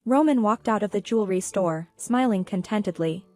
Roman walked out of the jewelry store, smiling contentedly.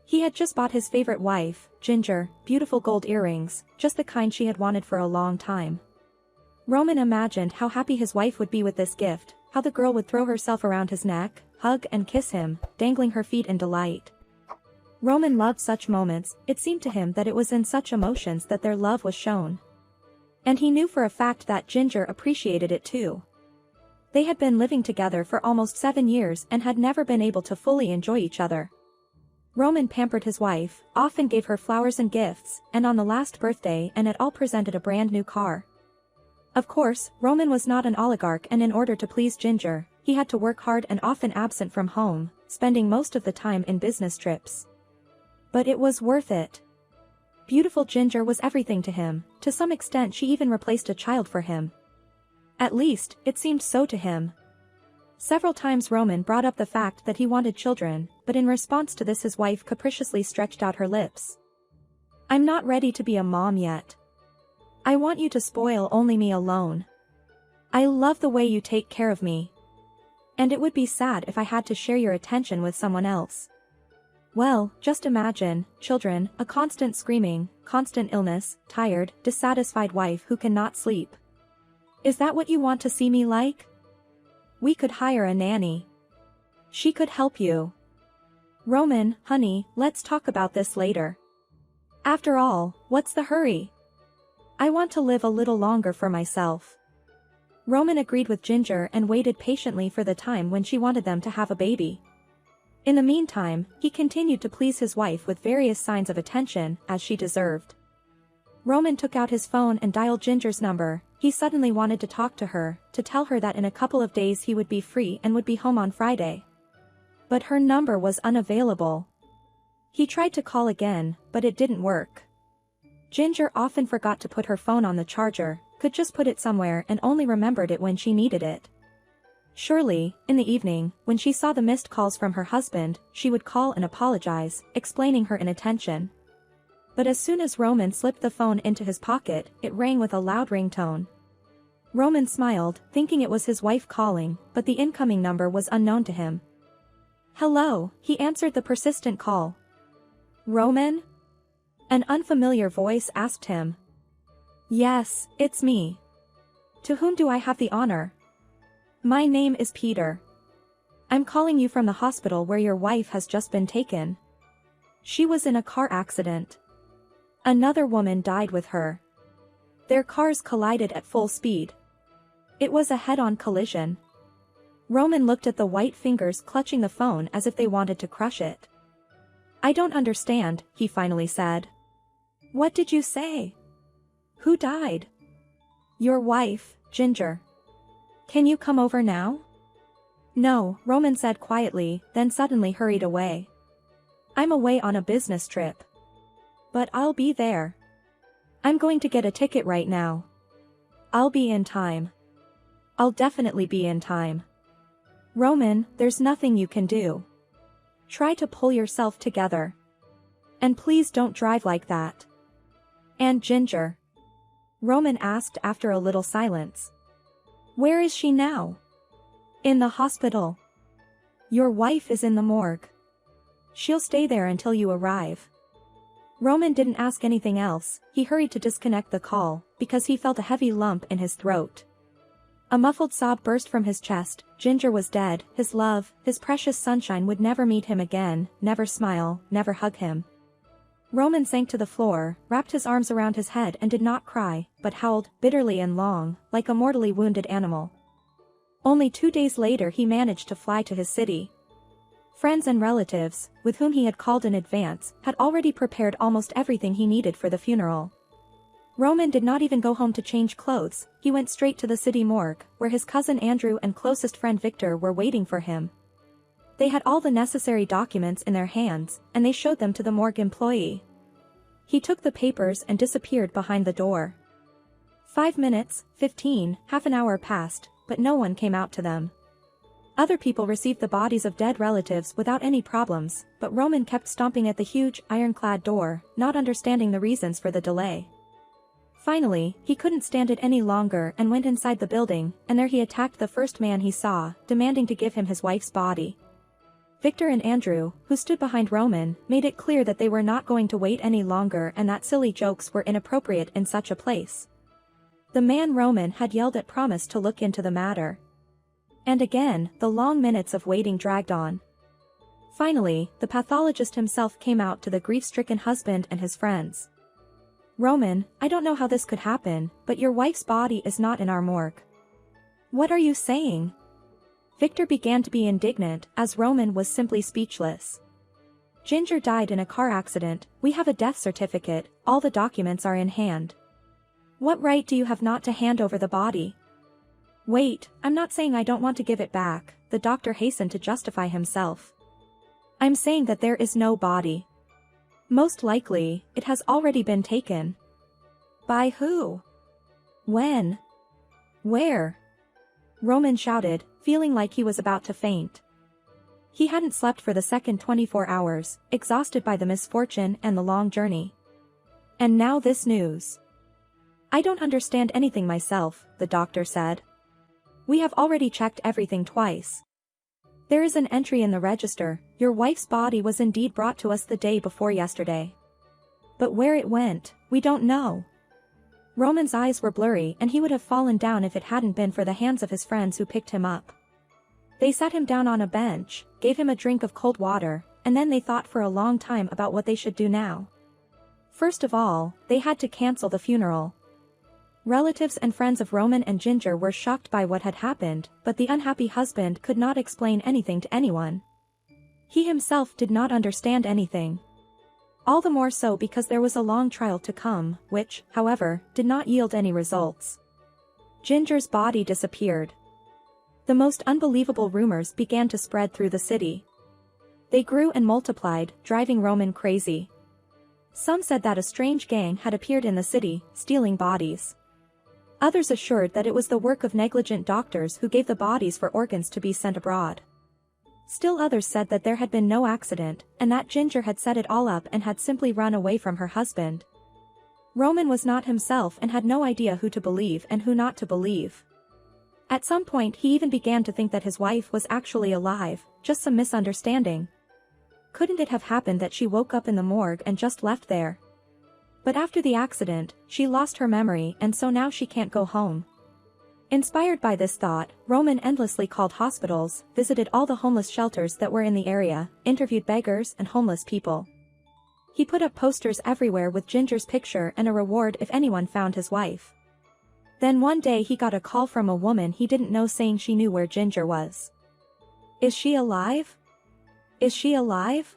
He had just bought his favorite wife, Ginger, beautiful gold earrings, just the kind she had wanted for a long time. Roman imagined how happy his wife would be with this gift, how the girl would throw herself around his neck, hug and kiss him, dangling her feet in delight. Roman loved such moments. It seemed to him that it was in such emotions that their love was shown. And he knew for a fact that Ginger appreciated it too. They had been living together for almost 7 years and had never been able to fully enjoy each other. Roman pampered his wife, often gave her flowers and gifts, and on the last birthday and it all presented a brand new car. Of course, Roman was not an oligarch, and in order to please Ginger, he had to work hard and often absent from home, spending most of the time in business trips. But it was worth it. Beautiful Ginger was everything to him. To some extent she even replaced a child for him. At least, it seemed so to him. Several times Roman brought up the fact that he wanted children, but in response to this his wife capriciously stretched out her lips. "I'm not ready to be a mom yet. I want you to spoil only me alone. I love the way you take care of me. And it would be sad if I had to share your attention with someone else." Well, just imagine, children, a constant screaming, constant illness, tired, dissatisfied wife who cannot sleep. Is that what you want to see me like? We could hire a nanny. She could help you. Roman, honey, let's talk about this later. After all, what's the hurry? I want to live a little longer for myself. Roman agreed with Ginger and waited patiently for the time when she wanted them to have a baby. In the meantime, he continued to please his wife with various signs of attention, as she deserved. Roman took out his phone and dialed Ginger's number. He suddenly wanted to talk to her, to tell her that in a couple of days he would be free and would be home on Friday. But her number was unavailable. He tried to call again, but it didn't work. Ginger often forgot to put her phone on the charger, could just put it somewhere and only remembered it when she needed it. Surely, in the evening, when she saw the missed calls from her husband, she would call and apologize, explaining her inattention. But as soon as Roman slipped the phone into his pocket, it rang with a loud ringtone. Roman smiled, thinking it was his wife calling, but the incoming number was unknown to him. "Hello," he answered the persistent call. "Roman?" An unfamiliar voice asked him. "Yes, it's me. To whom do I have the honor?" "My name is Peter. I'm calling you from the hospital where your wife has just been taken. She was in a car accident. Another woman died with her. Their cars collided at full speed. It was a head-on collision." Roman looked at the white fingers clutching the phone as if they wanted to crush it. "I don't understand," he finally said. "What did you say? Who died?" "Your wife, Ginger. Can you come over now?" "No," Roman said quietly, then suddenly hurried away. "I'm away on a business trip. But I'll be there. I'm going to get a ticket right now. I'll be in time. I'll definitely be in time." "Roman, there's nothing you can do. Try to pull yourself together. And please don't drive like that." "And Ginger?" Roman asked after a little silence. "Where is she now?" "In the hospital. Your wife is in the morgue. She'll stay there until you arrive." Roman didn't ask anything else. He hurried to disconnect the call, because he felt a heavy lump in his throat. A muffled sob burst from his chest. Ginger was dead. His love, his precious sunshine would never meet him again, never smile, never hug him. Roman sank to the floor, wrapped his arms around his head and did not cry, but howled, bitterly and long, like a mortally wounded animal. Only 2 days later he managed to fly to his city. Friends and relatives, with whom he had called in advance, had already prepared almost everything he needed for the funeral. Roman did not even go home to change clothes. He went straight to the city morgue, where his cousin Andrew and closest friend Victor were waiting for him. They had all the necessary documents in their hands, and they showed them to the morgue employee. He took the papers and disappeared behind the door. 5 minutes, 15, half an hour passed, but no one came out to them. Other people received the bodies of dead relatives without any problems, but Roman kept stomping at the huge, ironclad door, not understanding the reasons for the delay. Finally, he couldn't stand it any longer and went inside the building, and there he attacked the first man he saw, demanding to give him his wife's body. Victor and Andrew, who stood behind Roman, made it clear that they were not going to wait any longer and that silly jokes were inappropriate in such a place. The man Roman had yelled at promised to look into the matter. And again, the long minutes of waiting dragged on. Finally, the pathologist himself came out to the grief-stricken husband and his friends. "Roman, I don't know how this could happen, but your wife's body is not in our morgue." "What are you saying?" Victor began to be indignant, as Roman was simply speechless. "Ginger died in a car accident, we have a death certificate, all the documents are in hand. What right do you have not to hand over the body?" "Wait, I'm not saying I don't want to give it back," the doctor hastened to justify himself. "I'm saying that there is no body. Most likely, it has already been taken." "By who? When? Where?" Roman shouted, feeling like he was about to faint. He hadn't slept for the second 24 hours, exhausted by the misfortune and the long journey. And now this news. "I don't understand anything myself," the doctor said. "We have already checked everything twice. There is an entry in the register, your wife's body was indeed brought to us the day before yesterday. But where it went, we don't know." Roman's eyes were blurry and he would have fallen down if it hadn't been for the hands of his friends who picked him up. They sat him down on a bench, gave him a drink of cold water, and then they thought for a long time about what they should do now. First of all, they had to cancel the funeral. Relatives and friends of Roman and Ginger were shocked by what had happened, but the unhappy husband could not explain anything to anyone. He himself did not understand anything. All the more so because there was a long trial to come, which, however, did not yield any results. Ginger's body disappeared. The most unbelievable rumors began to spread through the city. They grew and multiplied, driving Roman crazy. Some said that a strange gang had appeared in the city, stealing bodies. Others assured that it was the work of negligent doctors who gave the bodies for organs to be sent abroad. Still others said that there had been no accident, and that Ginger had set it all up and had simply run away from her husband. Roman was not himself and had no idea who to believe and who not to believe. At some point he even began to think that his wife was actually alive, just some misunderstanding. Couldn't it have happened that she woke up in the morgue and just left there? But after the accident, she lost her memory and so now she can't go home. Inspired by this thought, Roman endlessly called hospitals, visited all the homeless shelters that were in the area, interviewed beggars and homeless people. He put up posters everywhere with Ginger's picture and a reward if anyone found his wife. Then one day he got a call from a woman he didn't know saying she knew where Ginger was. "Is she alive? Is she alive?"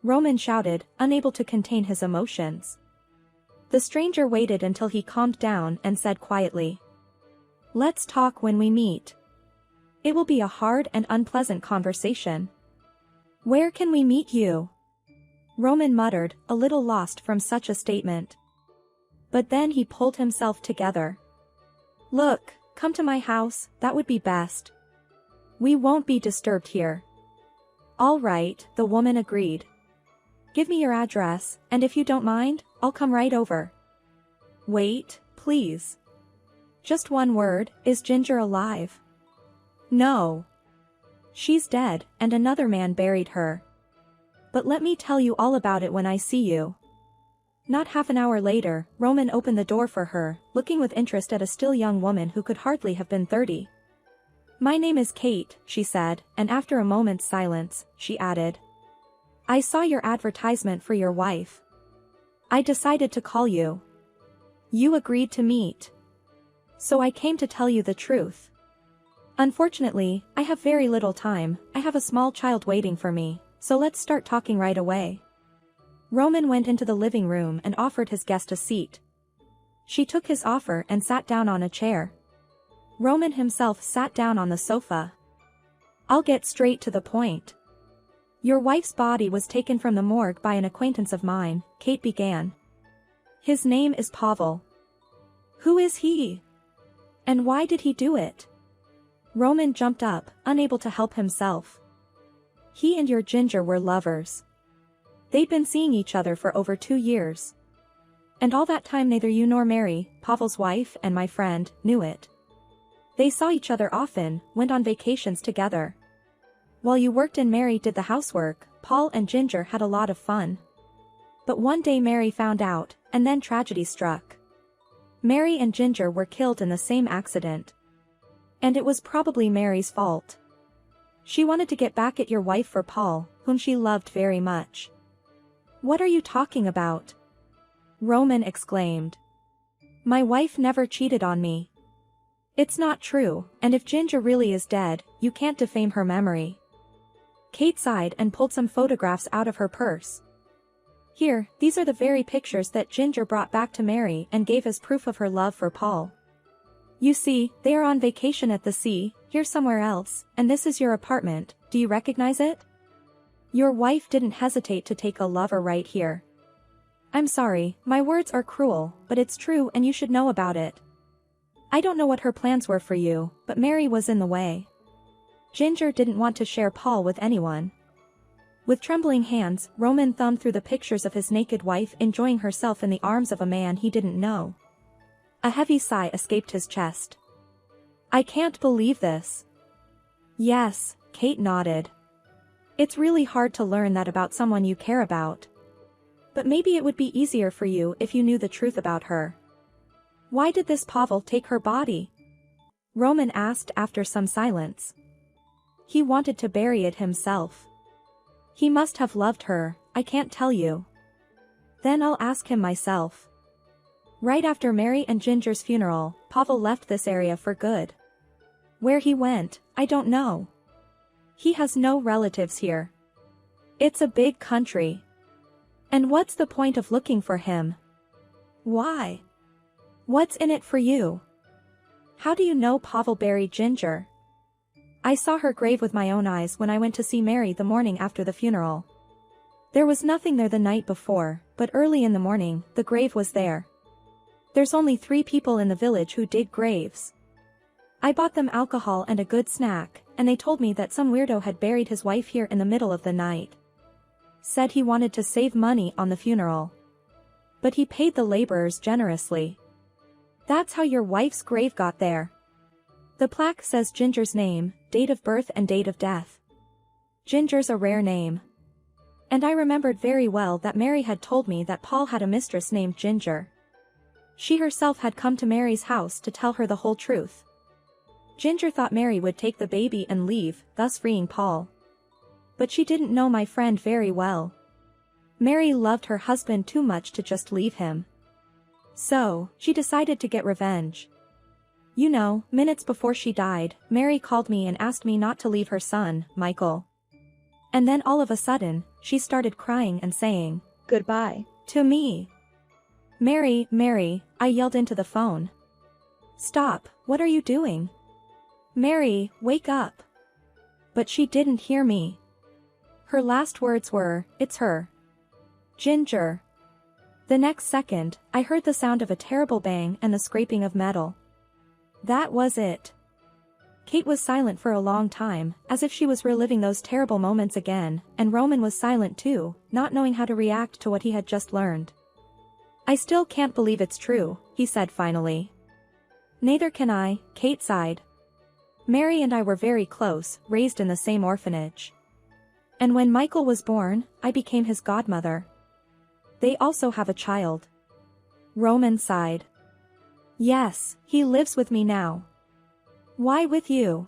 Roman shouted, unable to contain his emotions. The stranger waited until he calmed down and said quietly, "Let's talk when we meet. It will be a hard and unpleasant conversation." "Where can we meet you?" Roman muttered, a little lost from such a statement. But then he pulled himself together. "Look, come to my house, that would be best. We won't be disturbed here." "All right," the woman agreed. "Give me your address, and if you don't mind, I'll come right over." "Wait, please. Just one word, is Ginger alive?" "No. She's dead, and another man buried her. But let me tell you all about it when I see you." Not half an hour later, Roman opened the door for her, looking with interest at a still young woman who could hardly have been 30. "My name is Kate," she said, and after a moment's silence, she added, "I saw your advertisement for your wife. I decided to call you. You agreed to meet. So I came to tell you the truth. Unfortunately, I have very little time, I have a small child waiting for me, so let's start talking right away." Roman went into the living room and offered his guest a seat. She took his offer and sat down on a chair. Roman himself sat down on the sofa. "I'll get straight to the point. Your wife's body was taken from the morgue by an acquaintance of mine," Kate began. "His name is Pavel." "Who is he? And why did he do it?" Roman jumped up, unable to help himself. "He and your Ginger were lovers. They'd been seeing each other for over 2 years. And all that time neither you nor Mary, Pavel's wife and my friend, knew it. They saw each other often, went on vacations together. While you worked and Mary did the housework, Paul and Ginger had a lot of fun. But one day Mary found out, and then tragedy struck. Mary and Ginger were killed in the same accident. And it was probably Mary's fault. She wanted to get back at your wife for Paul, whom she loved very much. What are you talking about? Roman exclaimed. My wife never cheated on me. It's not true, and if Ginger really is dead, you can't defame her memory. Kate sighed and pulled some photographs out of her purse. Here, these are the very pictures that Ginger brought back to Mary and gave as proof of her love for Paul. You see, they are on vacation at the sea, here somewhere else, and this is your apartment, do you recognize it? Your wife didn't hesitate to take a lover right here. I'm sorry, my words are cruel, but it's true and you should know about it. I don't know what her plans were for you, but Mary was in the way. Ginger didn't want to share Paul with anyone. With trembling hands, Roman thumbed through the pictures of his naked wife enjoying herself in the arms of a man he didn't know. A heavy sigh escaped his chest. I can't believe this. Yes, Kate nodded. It's really hard to learn that about someone you care about. But maybe it would be easier for you if you knew the truth about her. Why did this Pavel take her body? Roman asked after some silence. He wanted to bury it himself. He must have loved her, I can't tell you. Then I'll ask him myself. Right after Mary and Ginger's funeral, Pavel left this area for good. Where he went, I don't know. He has no relatives here. It's a big country. And what's the point of looking for him? Why? What's in it for you? How do you know Pavel buried Ginger? I saw her grave with my own eyes when I went to see Mary the morning after the funeral. There was nothing there the night before, but early in the morning, the grave was there. There's only 3 people in the village who dig graves. I bought them alcohol and a good snack, and they told me that some weirdo had buried his wife here in the middle of the night. Said he wanted to save money on the funeral. But he paid the laborers generously. That's how your wife's grave got there. The plaque says Ginger's name, date of birth and date of death. Ginger's a rare name. And I remembered very well that Mary had told me that Paul had a mistress named Ginger. She herself had come to Mary's house to tell her the whole truth. Ginger thought Mary would take the baby and leave, thus freeing Paul. But she didn't know my friend very well. Mary loved her husband too much to just leave him. So, she decided to get revenge. You know, minutes before she died, Mary called me and asked me not to leave her son, Michael. And then all of a sudden, she started crying and saying, "Goodbye," to me. "Mary, Mary," I yelled into the phone. "Stop, what are you doing? Mary, wake up." But she didn't hear me. Her last words were, "It's her. Ginger." The next second, I heard the sound of a terrible bang and the scraping of metal. That was it. Kate was silent for a long time, as if she was reliving those terrible moments again, and Roman was silent too, not knowing how to react to what he had just learned. I still can't believe it's true, he said finally. Neither can I, Kate sighed. Mary and I were very close, raised in the same orphanage. And when Michael was born, I became his godmother. They also have a child. Roman sighed. Yes, he lives with me now. Why with you?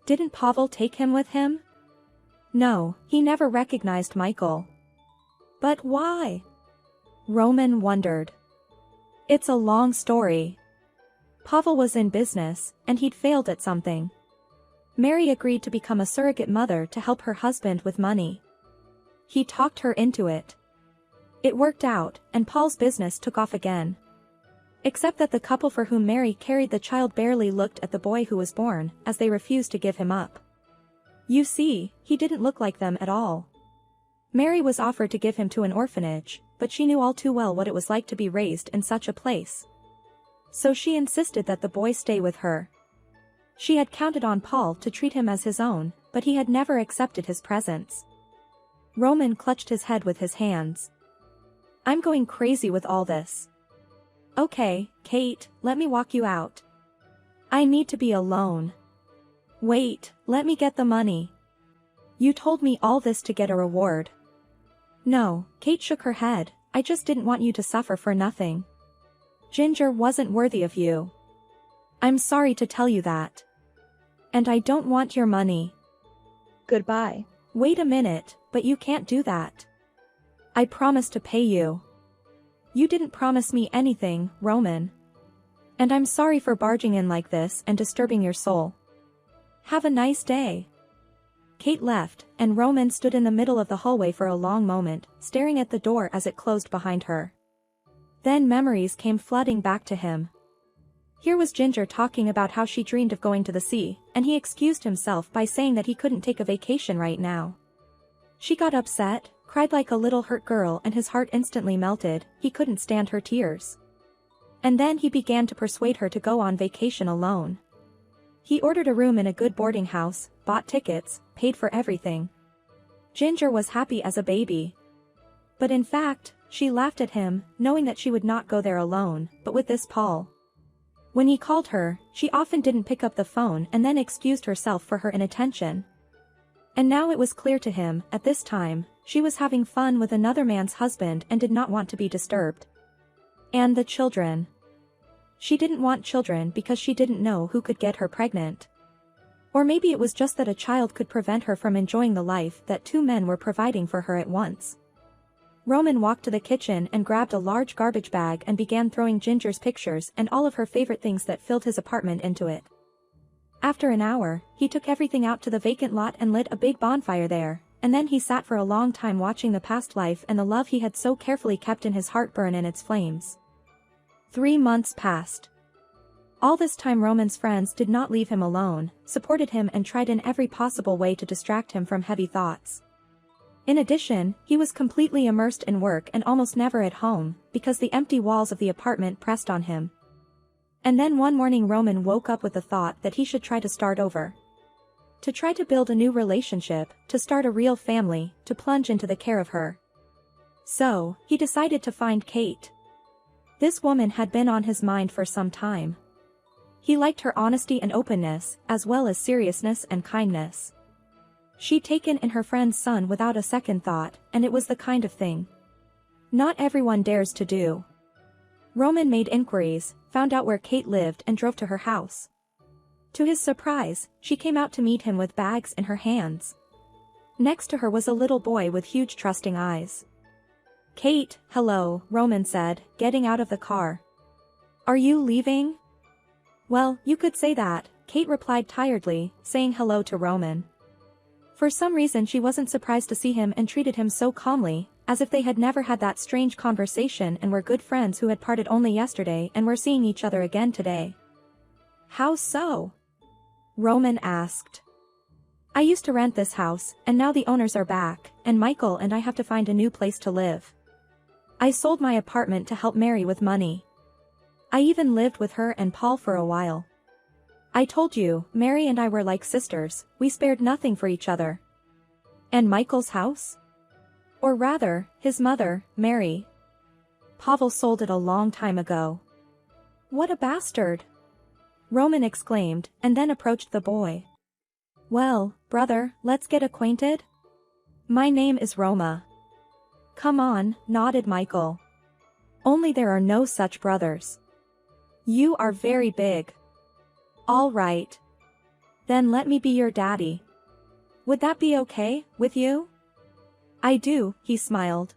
Didn't Pavel take him with him? No, he never recognized Michael. But why? Roman wondered. It's a long story. Pavel was in business, and he'd failed at something. Mary agreed to become a surrogate mother to help her husband with money. He talked her into it. It worked out, and Paul's business took off again. Except that the couple for whom Mary carried the child barely looked at the boy who was born, as they refused to give him up. You see, he didn't look like them at all. Mary was offered to give him to an orphanage, but she knew all too well what it was like to be raised in such a place. So she insisted that the boy stay with her. She had counted on Paul to treat him as his own, but he had never accepted his presence. Roman clutched his head with his hands. I'm going crazy with all this. Okay, Kate, let me walk you out. I need to be alone. Wait, let me get the money. You told me all this to get a reward. No, Kate shook her head, I just didn't want you to suffer for nothing. Ginger wasn't worthy of you. I'm sorry to tell you that. And I don't want your money. Goodbye. Wait a minute, but you can't do that. I promised to pay you. You didn't promise me anything, Roman. And I'm sorry for barging in like this and disturbing your soul. Have a nice day. Kate left, and Roman stood in the middle of the hallway for a long moment, staring at the door as it closed behind her. Then memories came flooding back to him. Here was Ginger talking about how she dreamed of going to the sea, and he excused himself by saying that he couldn't take a vacation right now. She got upset, cried like a little hurt girl, and his heart instantly melted. He couldn't stand her tears. And then he began to persuade her to go on vacation alone. He ordered a room in a good boarding house, bought tickets, paid for everything. Ginger was happy as a baby. But in fact, she laughed at him, knowing that she would not go there alone, but with this Paul. When he called her, she often didn't pick up the phone and then excused herself for her inattention. And now it was clear to him, at this time, she was having fun with another man's husband and did not want to be disturbed. And the children. She didn't want children because she didn't know who could get her pregnant. Or maybe it was just that a child could prevent her from enjoying the life that two men were providing for her at once. Roman walked to the kitchen and grabbed a large garbage bag and began throwing Ginger's pictures and all of her favorite things that filled his apartment into it. After an hour, he took everything out to the vacant lot and lit a big bonfire there, and then he sat for a long time watching the past life and the love he had so carefully kept in his heart burn in its flames. 3 months passed. All this time Roman's friends did not leave him alone, supported him and tried in every possible way to distract him from heavy thoughts. In addition, he was completely immersed in work and almost never at home, because the empty walls of the apartment pressed on him. And then one morning Roman woke up with the thought that he should try to start over. To try to build a new relationship, to start a real family, to plunge into the care of her. So, he decided to find Kate. This woman had been on his mind for some time. He liked her honesty and openness, as well as seriousness and kindness. She'd taken in her friend's son without a second thought, and it was the kind of thing not everyone dares to do. Roman made inquiries, found out where Kate lived and drove to her house. To his surprise, she came out to meet him with bags in her hands. Next to her was a little boy with huge trusting eyes. "Kate, hello," Roman said, getting out of the car. "Are you leaving?" "Well, you could say that," Kate replied tiredly, saying hello to Roman. For some reason she wasn't surprised to see him and treated him so calmly, as if they had never had that strange conversation and were good friends who had parted only yesterday and were seeing each other again today. "How so?" Roman asked. "I used to rent this house, and now the owners are back, and Michael and I have to find a new place to live. I sold my apartment to help Mary with money. I even lived with her and Paul for a while. I told you, Mary and I were like sisters, we spared nothing for each other." "And Michael's house?" "Or rather, his mother, Mary. Pavel sold it a long time ago." "What a bastard!" Roman exclaimed, and then approached the boy. "Well, brother, let's get acquainted? My name is Roma." "Come on," nodded Michael. "Only there are no such brothers. You are very big." "All right. Then let me be your daddy. Would that be okay, with you?" "I do," he smiled.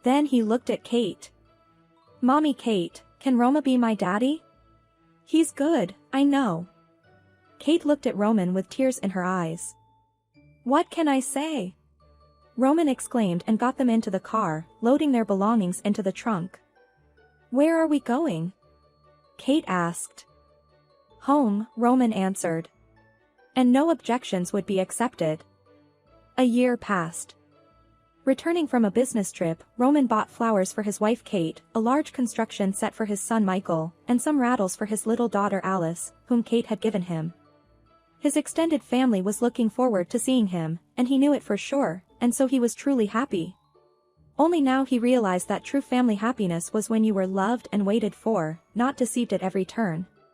Then he looked at Kate. "Mommy Kate, can Roma be my daddy? He's good, I know." Kate looked at Roman with tears in her eyes. "What can I say?" Roman exclaimed and got them into the car, loading their belongings into the trunk. "Where are we going?" Kate asked. "Home," Roman answered. And no objections would be accepted. A year passed. Returning from a business trip, Roman bought flowers for his wife Kate, a large construction set for his son Michael, and some rattles for his little daughter Alice, whom Kate had given him. His extended family was looking forward to seeing him, and he knew it for sure, and so he was truly happy. Only now he realized that true family happiness was when you were loved and waited for, not deceived at every turn.